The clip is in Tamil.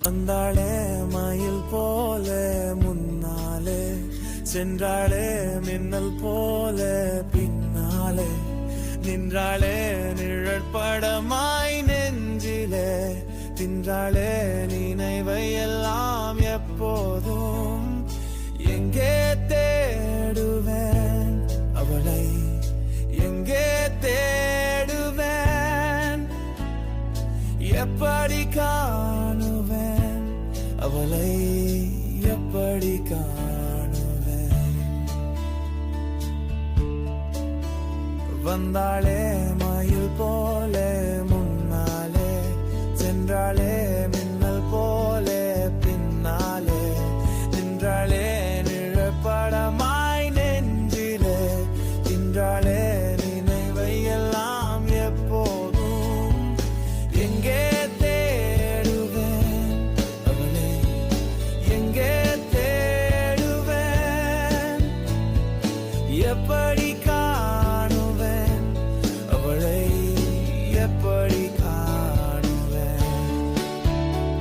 வந்தாளே மயில் போல முன்னாலே, சென்றாளே மின்னல் போல பின்னாலே, நின்றாளே நிழற்படமாய் நெஞ்சிலே, தின்றாளே நினைவை எல்லாம் எப்போதும். எங்கே தேடுவேன் அவளை, எங்கே தேடுவேன், எப்படி காணுவேன் அவளை, எப்படி காணுவேன். வந்தாளே மயில் போல முன்னாலே, சென்றாளே மின்னல் போல பின்னாலே, நின்றாளே நிழற்படமாய் நெஞ்சிலே, தின்றாளே நினைவை எல்லாம் எப்போதும். எங்கே தேடுவேன் அவளை, எங்கே தேடுவேன், எப்படி